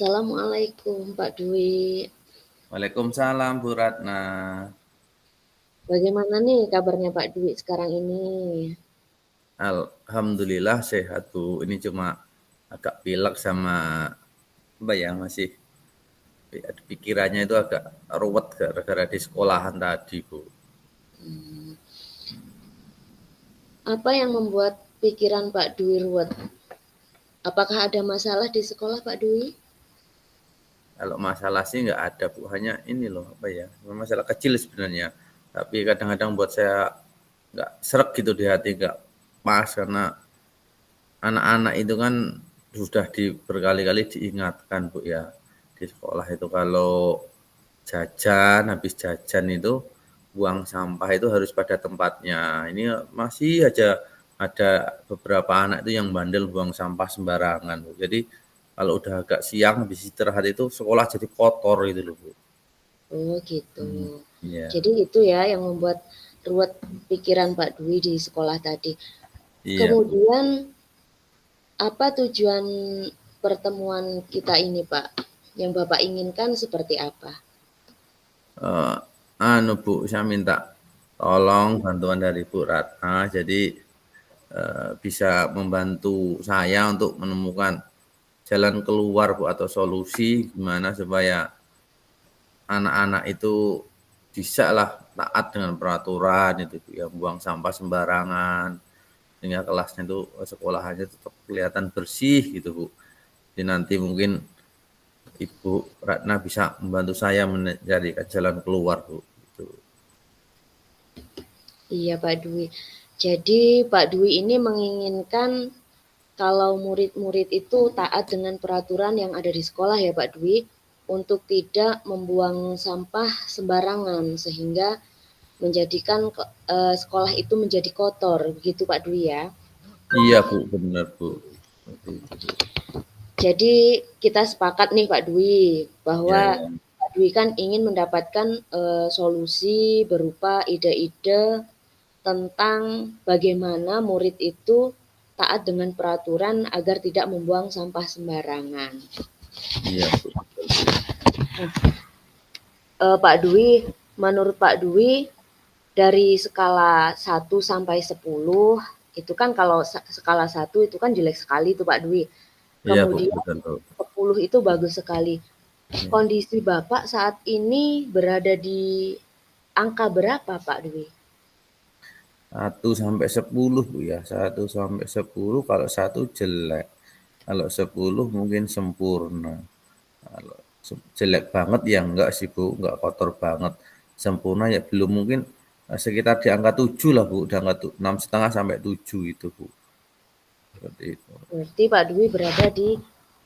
Assalamualaikum Pak Dwi. Waalaikumsalam Bu Ratna. Bagaimana nih kabarnya Pak Dwi sekarang ini? Alhamdulillah sehat Bu. Ini cuma agak pilek sama apa ya masih pikirannya itu agak ruwet gara-gara di sekolahan tadi Bu. Apa yang membuat pikiran Pak Dwi ruwet? Apakah ada masalah di sekolah Pak Dwi? Kalau masalah sih nggak ada Bu. Hanya ini loh apa ya masalah kecil sebenarnya. Tapi kadang-kadang buat saya nggak sreg gitu di hati nggak pas karena anak-anak itu kan sudah berkali-kali diingatkan Bu ya di sekolah itu kalau habis jajan itu buang sampah itu harus pada tempatnya. Ini masih aja ada beberapa anak itu yang bandel buang sampah sembarangan Bu. Jadi kalau udah agak siang habis istirahat itu sekolah jadi kotor gitu loh Bu. Oh gitu. Iya, Jadi itu ya yang membuat ruwet pikiran Pak Dwi di sekolah tadi. iya Bu. Kemudian apa tujuan pertemuan kita ini Pak? Yang Bapak inginkan seperti apa? Eh, Bu, saya minta tolong bantuan dari Bu Ratna. Jadi bisa membantu saya untuk menemukan jalan keluar Bu atau solusi gimana supaya anak-anak itu bisa lah taat dengan peraturan itu Bu, ya buang sampah sembarangan sehingga kelasnya itu sekolahannya tetap kelihatan bersih gitu Bu. Jadi nanti mungkin Ibu Ratna bisa membantu saya mencarikan jalan keluar Bu. Gitu. Iya Pak Dwi. Jadi Pak Dwi ini menginginkan kalau murid-murid itu taat dengan peraturan yang ada di sekolah ya Pak Dwi, untuk tidak membuang sampah sembarangan sehingga menjadikan sekolah itu menjadi kotor, begitu Pak Dwi ya. Iya Bu, benar Bu. Seperti itu Bu. Jadi kita sepakat nih Pak Dwi bahwa Ya, ya. Pak Dwi kan ingin mendapatkan solusi berupa ide-ide tentang bagaimana murid itu taat dengan peraturan agar tidak membuang sampah sembarangan. Iya Bu, betul Bu. Pak Dwi, menurut Pak Dwi dari skala 1 sampai 10 itu kan kalau skala 1 itu kan jelek sekali tuh Pak Dwi. Iya Bu, Kemudian betul Bu. 10 itu bagus sekali. Ya. Kondisi Bapak saat ini berada di angka berapa Pak Dwi? 1 sampai 10 Bu ya. 1 sampai 10 kalau satu jelek. Kalau 10 mungkin sempurna. Kalau jelek banget ya enggak sih Bu, enggak kotor banget. Sempurna ya belum mungkin sekitar di angka 7 lah Bu, di angka 6,5 sampai 7 itu Bu. Seperti itu. Berarti Pak Dwi berada di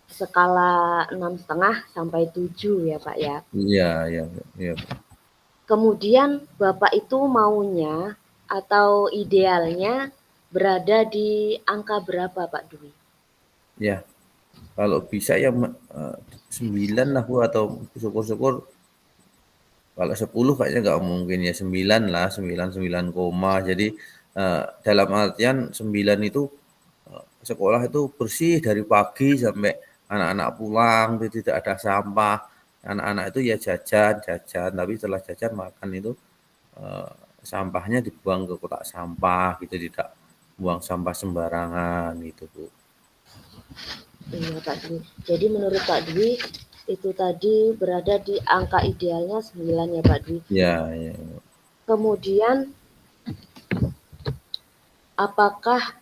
skala 6,5 sampai 7 ya Pak ya. Iya, iya, iya Bu. Kemudian Bapak itu maunya atau idealnya berada di angka berapa Pak Dwi? Ya, kalau bisa ya 9 lah Bu atau syukur-syukur kalau 10 kayaknya nggak mungkin ya 9 lah, 9 9 koma. Jadi dalam artian 9 itu sekolah itu bersih dari pagi sampai anak-anak pulang, itu tidak ada sampah. Anak-anak itu ya jajan, jajan, tapi setelah jajan makan itu eh, sampahnya dibuang ke kotak sampah gitu, tidak buang sampah sembarangan gitu Bu. Iya Pak Dwi. Jadi menurut Pak Dwi itu tadi berada di angka idealnya 9 ya Pak Dwi. Ya, ya. Kemudian apakah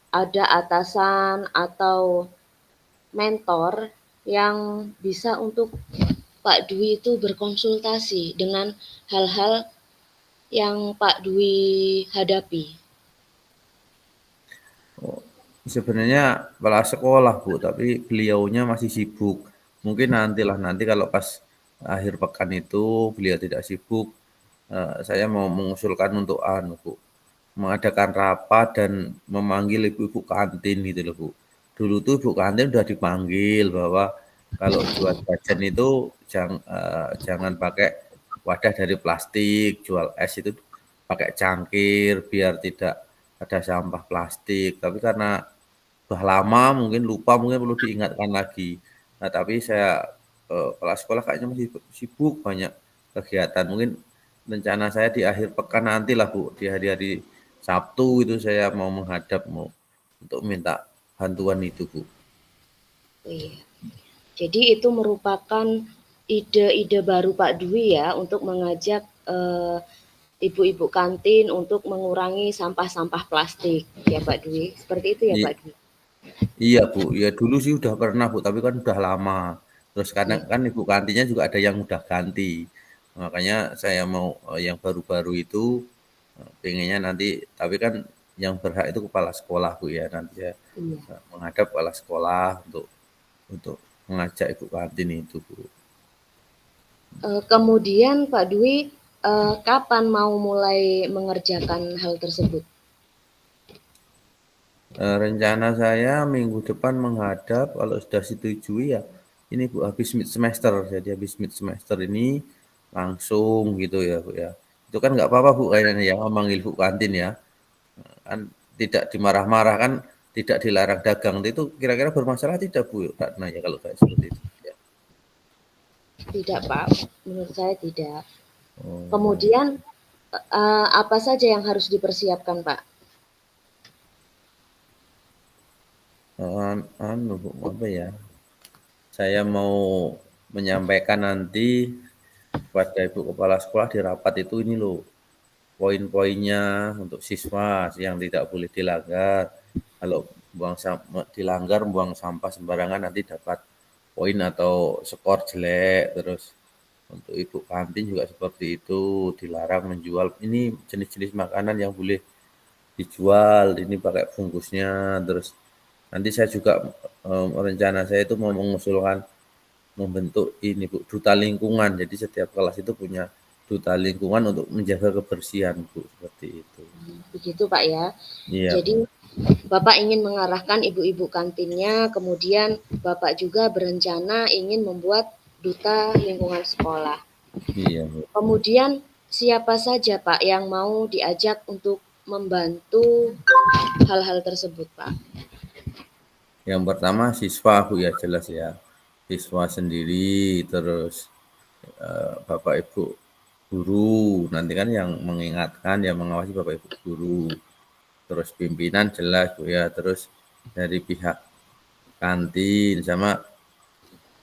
ada atasan atau mentor yang bisa untuk Pak Dwi itu berkonsultasi dengan hal-hal yang Pak Dwi hadapi? Oh, sebenarnya kepala sekolah Bu, tapi beliaunya masih sibuk. Mungkin nantilah nanti kalau pas akhir pekan itu beliau tidak sibuk, saya mau mengusulkan untuk Bu, mengadakan rapat dan memanggil ibu-ibu kantin gitu loh Bu. Dulu tuh ibu kantin udah dipanggil bahwa kalau jual jajan itu jangan pakai wadah dari plastik, jual es itu pakai cangkir biar tidak ada sampah plastik. Tapi karena udah lama mungkin lupa, mungkin perlu diingatkan lagi. Nah, tapi saya kepala sekolah kayaknya masih sibuk banyak kegiatan. Mungkin rencana saya di akhir pekan nanti lah Bu, di hari-hari Sabtu itu saya mau menghadap mau untuk minta bantuan itu Bu. Oh iya. Jadi itu merupakan ide-ide baru Pak Dwi ya untuk mengajak ibu-ibu kantin untuk mengurangi sampah-sampah plastik ya Pak Dwi. Seperti itu ya Pak I- Dwi. Iya Bu, ya dulu sih udah pernah Bu, tapi kan udah lama. Terus kadang Iya. kan ibu kantinnya juga ada yang udah ganti. Makanya saya mau yang baru-baru itu pengennya nanti, tapi kan yang berhak itu kepala sekolah Bu ya. Nanti saya Iya. menghadap kepala sekolah untuk mengajak ibu kantin itu Bu. Kemudian Pak Dwi, kapan mau mulai mengerjakan hal tersebut? Rencana saya minggu depan menghadap kalau sudah setujui ya ini Bu habis mid semester. Jadi habis mid semester ini langsung gitu ya Bu ya. Itu kan nggak apa-apa Bu kayaknya ya memanggil Bu kantin ya. Kan tidak dimarah-marah kan tidak dilarang dagang. Itu kira-kira bermasalah tidak Bu Ratna ya kalau kayak seperti itu ya. Tidak Pak, menurut saya tidak. Oh, Kemudian apa saja yang harus dipersiapkan Pak? anu Bu apa ya? Saya mau menyampaikan nanti kepada Ibu Kepala Sekolah di rapat itu ini loh poin-poinnya untuk siswa yang tidak boleh dilanggar. Kalau dilanggar buang sampah sembarangan nanti dapat poin atau skor jelek. Terus untuk ibu kantin juga seperti itu, dilarang menjual ini jenis-jenis makanan yang boleh dijual. Ini pakai bungkusnya. Terus nanti saya juga rencana saya itu mau mengusulkan membentuk ini Bu, duta lingkungan. Jadi setiap kelas itu punya duta lingkungan untuk menjaga kebersihan Bu, seperti itu. Begitu Pak ya. Iya Jadi Bu. Bapak ingin mengarahkan ibu-ibu kantinnya, kemudian Bapak juga berencana ingin membuat duta lingkungan sekolah. Iya Bu. Kemudian siapa saja Pak yang mau diajak untuk membantu hal-hal tersebut Pak? Yang pertama siswa Bu ya jelas ya. Siswa sendiri terus Bapak Ibu guru, nanti kan yang mengingatkan, yang mengawasi Bapak Ibu guru. Terus pimpinan jelas Bu ya, terus dari pihak kantin sama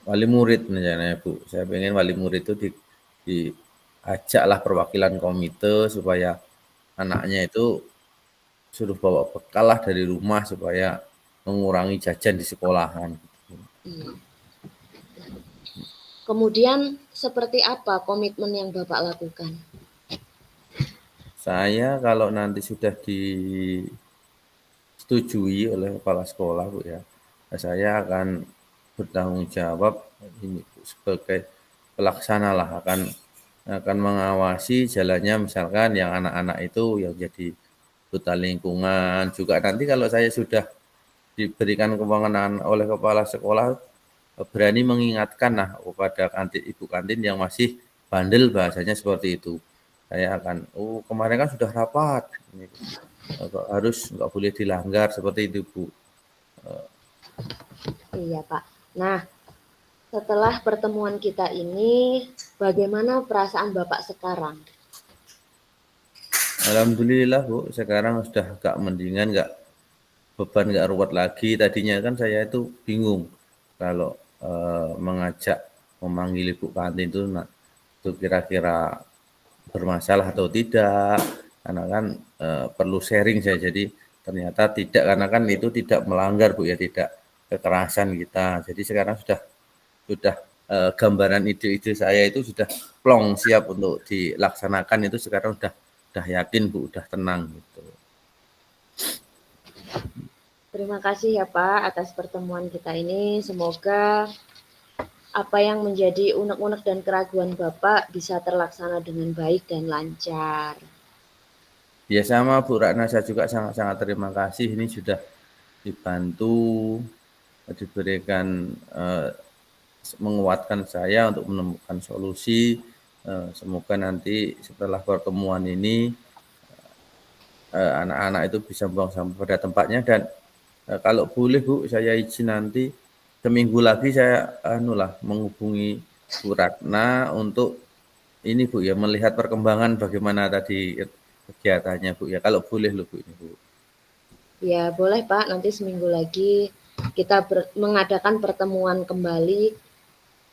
wali murid misalnya Bu. Saya pengen wali murid itu diajaklah perwakilan komite supaya anaknya itu suruh bawa bekal lah dari rumah supaya mengurangi jajan di sekolahan. Hmm. Kemudian seperti apa komitmen yang Bapak lakukan? Saya kalau nanti sudah disetujui oleh kepala sekolah Bu ya, saya akan bertanggung jawab ini Bu, sebagai pelaksana lah akan mengawasi jalannya misalkan yang anak-anak itu yang jadi duta lingkungan juga nanti kalau saya sudah diberikan kewenangan oleh kepala sekolah berani mengingatkan nah kepada kantin ibu kantin yang masih bandel bahasanya seperti itu. Saya akan, oh kemarin kan sudah rapat, ini, harus nggak boleh dilanggar seperti itu Bu. Iya Pak. Nah, setelah pertemuan kita ini, bagaimana perasaan Bapak sekarang? Alhamdulillah Bu, sekarang sudah agak mendingan, nggak beban nggak ruwet lagi. Tadinya kan saya itu bingung kalau mengajak memanggil ibu kantin itu, nah, itu kira-kira bermasalah atau tidak karena kan perlu sharing saya jadi ternyata tidak karena kan itu tidak melanggar Bu ya tidak kekerasan kita jadi sekarang sudah gambaran ide-ide saya itu sudah plong siap untuk dilaksanakan itu sekarang udah yakin Bu udah tenang gitu. Terima kasih ya Pak atas pertemuan kita ini. Semoga apa yang menjadi unek-unek dan keraguan Bapak bisa terlaksana dengan baik dan lancar. Ya sama Bu Ratna saya juga sangat-sangat terima kasih ini sudah dibantu diberikan menguatkan saya untuk menemukan solusi. Semoga nanti setelah pertemuan ini anak-anak itu bisa buang sampah pada tempatnya dan kalau boleh Bu, saya izin nanti seminggu lagi saya menghubungi Bu Ratna untuk ini Bu ya, melihat perkembangan bagaimana tadi kegiatannya Bu ya. Kalau boleh loh Bu ini Bu. Ya boleh Pak, nanti seminggu lagi kita mengadakan pertemuan kembali.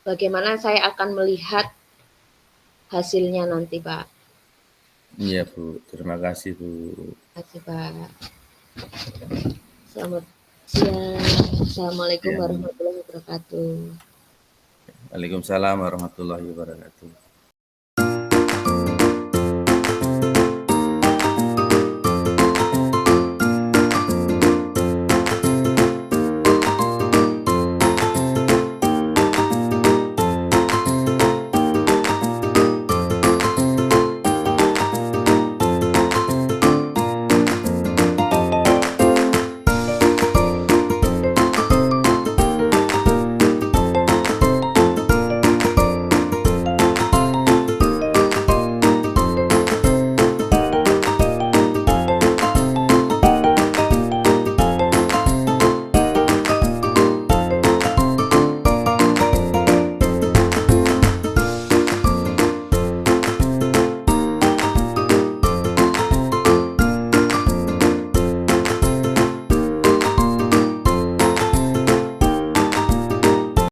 Bagaimana saya akan melihat hasilnya nanti Pak. Iya Bu, terima kasih Bu. Terima kasih Pak. Selamat siang. Assalamualaikum Ya. warahmatullahi wabarakatuh. Waalaikumsalam warahmatullahi wabarakatuh.